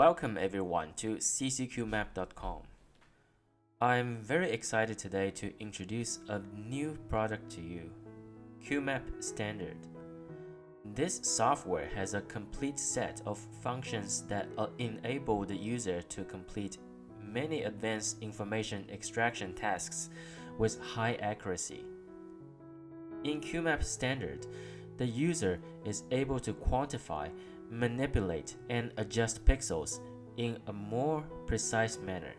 Welcome everyone to ccqMap.com. I'm very excited today to introduce a new product to you, QMap Standard. This software has a complete set of functions that enable the user to complete many advanced information extraction tasks with high accuracy. In QMap Standard, the user is able to quantify, manipulate, and adjust pixels in a more precise manner.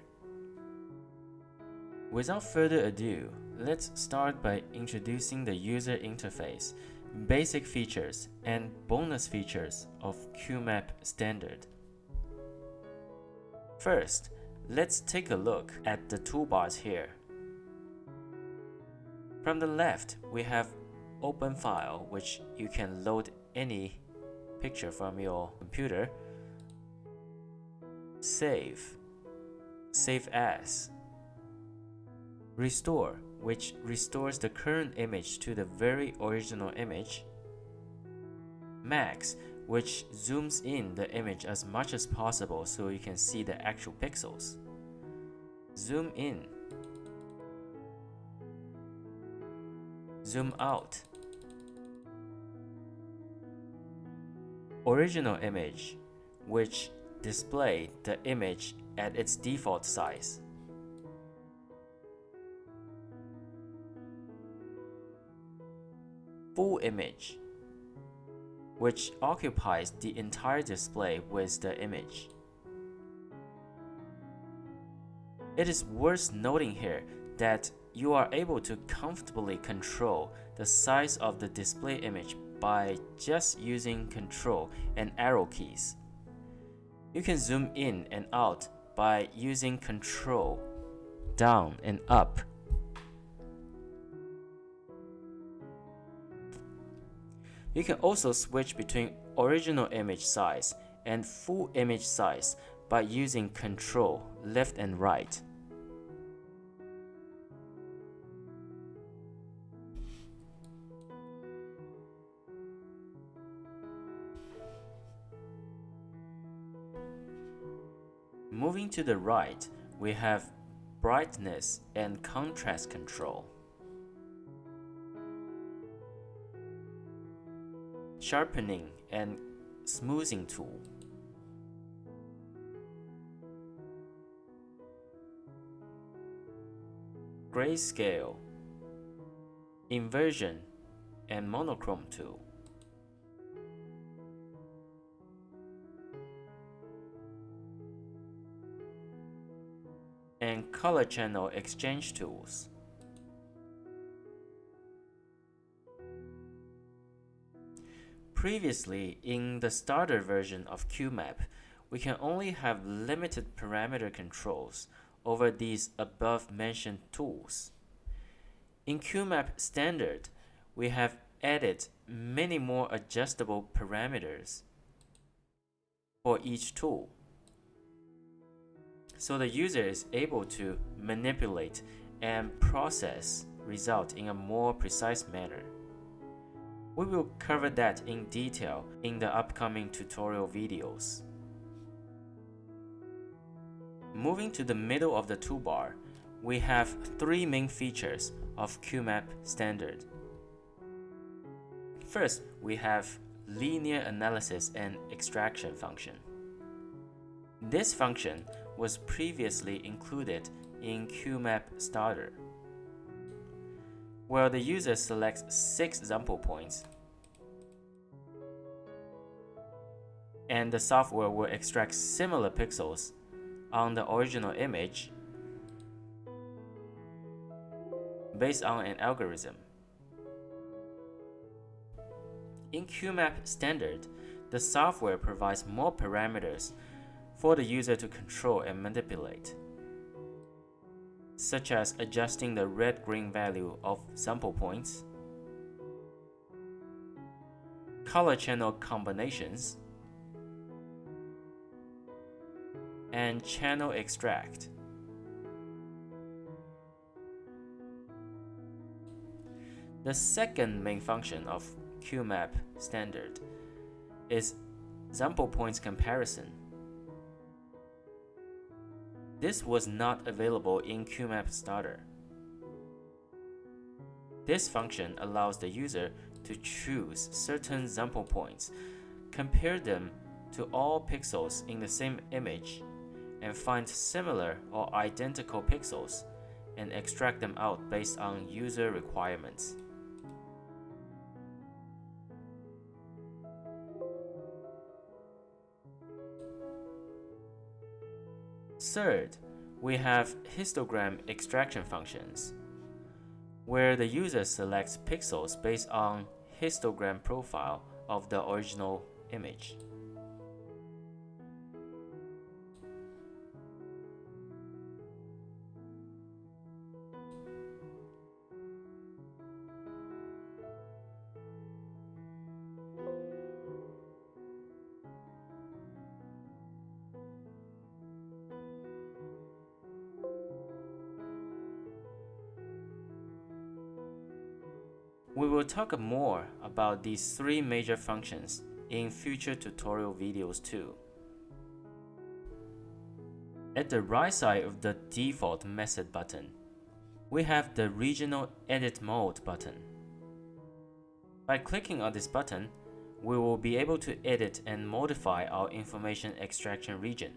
Without further ado, let's start by introducing the user interface, basic features, and bonus features of QMap Standard. First, let's take a look at the toolbars here. From the left, we have Open File, which you can load any picture from your computer. Save as. Restore, which restores the current image to the very original image. Max, which zooms in the image as much as possible so you can see the actual pixels. Zoom in. Zoom out. Original image, which displays the image at its default size. Full image, which occupies the entire display with the image. It is worth noting here that you are able to comfortably control the size of the display image by just using Control and arrow keys. You can zoom in and out by using Control, down and up. You can also switch between original image size and full image size by using Control, left and right. Moving to the right, we have brightness and contrast control, sharpening and smoothing tool, grayscale, inversion and monochrome tool, and color channel exchange tools. Previously, in the starter version of QMap, we can only have limited parameter controls over these above-mentioned tools. In QMap Standard, we have added many more adjustable parameters for each tool, so the user is able to manipulate and process results in a more precise manner. We will cover that in detail in the upcoming tutorial videos. Moving to the middle of the toolbar, we have three main features of QMap Standard. First, we have linear analysis and extraction function. This function was previously included in QMap Starter, where the user selects 6 sample points, and the software will extract similar pixels on the original image based on an algorithm. In QMap Standard, the software provides more parameters for the user to control and manipulate, such as adjusting the red-green value of sample points, color channel combinations, and channel extract. The second main function of QMap Standard is sample points comparison. This was not available in QMap Starter. This function allows the user to choose certain sample points, compare them to all pixels in the same image, and find similar or identical pixels and extract them out based on user requirements. Third, we have histogram extraction functions, where the user selects pixels based on histogram profile of the original image. We will talk more about these three major functions in future tutorial videos too. At the right side of the default method button, we have the regional edit mode button. By clicking on this button, we will be able to edit and modify our information extraction region.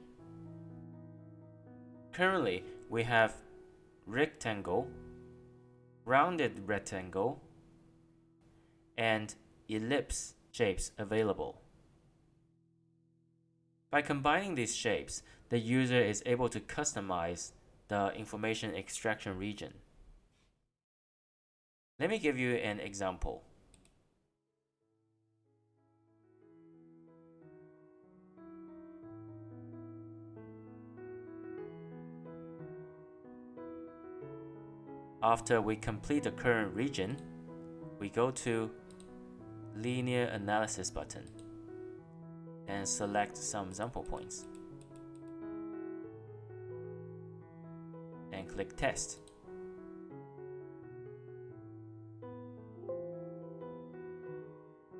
Currently, we have rectangle, rounded rectangle, and ellipse shapes available. By combining these shapes, the user is able to customize the information extraction region. Let me give you an example. After we complete the current region, we go to Linear Analysis button and select some sample points and click Test.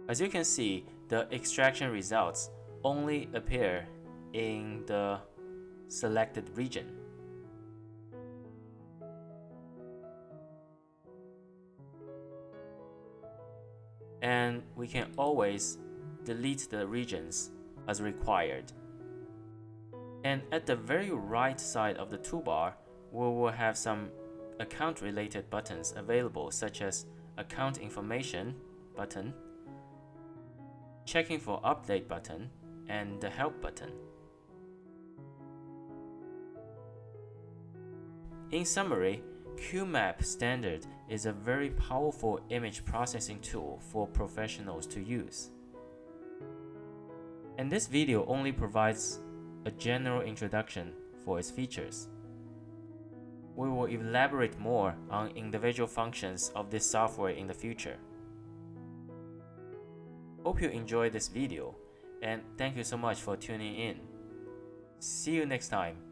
As you can see, the extraction results only appear in the selected region. And we can always delete the regions as required. And at the very right side of the toolbar, we will have some account-related buttons available, such as Account Information button, Checking for Update button, and the Help button. In summary, QMap Standard is a very powerful image processing tool for professionals to use. And this video only provides a general introduction for its features. We will elaborate more on individual functions of this software in the future. Hope you enjoyed this video, and thank you so much for tuning in. See you next time.